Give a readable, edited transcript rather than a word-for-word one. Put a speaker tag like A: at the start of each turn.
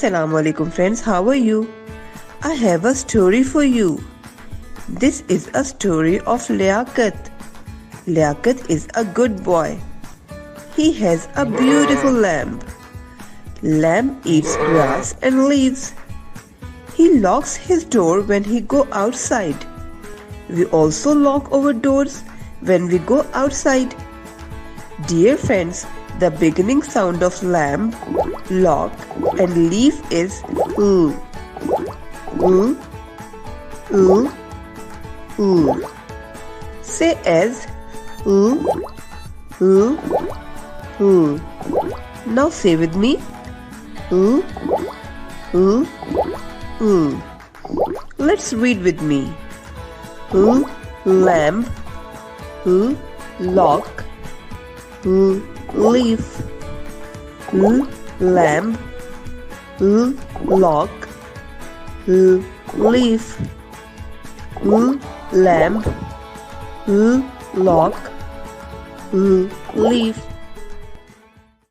A: Assalamu alaikum friends, how are you? I have a story for you. This is a story of Liaquat. Liaquat is a good boy. He has a beautiful lamb. Lamb eats grass and leaves. He locks his door when he go outside. We also lock our doors when we go outside. Dear friends, the beginning sound of lamb, lock and leaf is oo. Oo, oo, oo. Say as oo, oo, oo. Now say with me oo, oo, oo. Let's read with me. Oo, lamb, oo, lock, oo, leaf, lamb, lock, leaf, lamb, lock, leaf.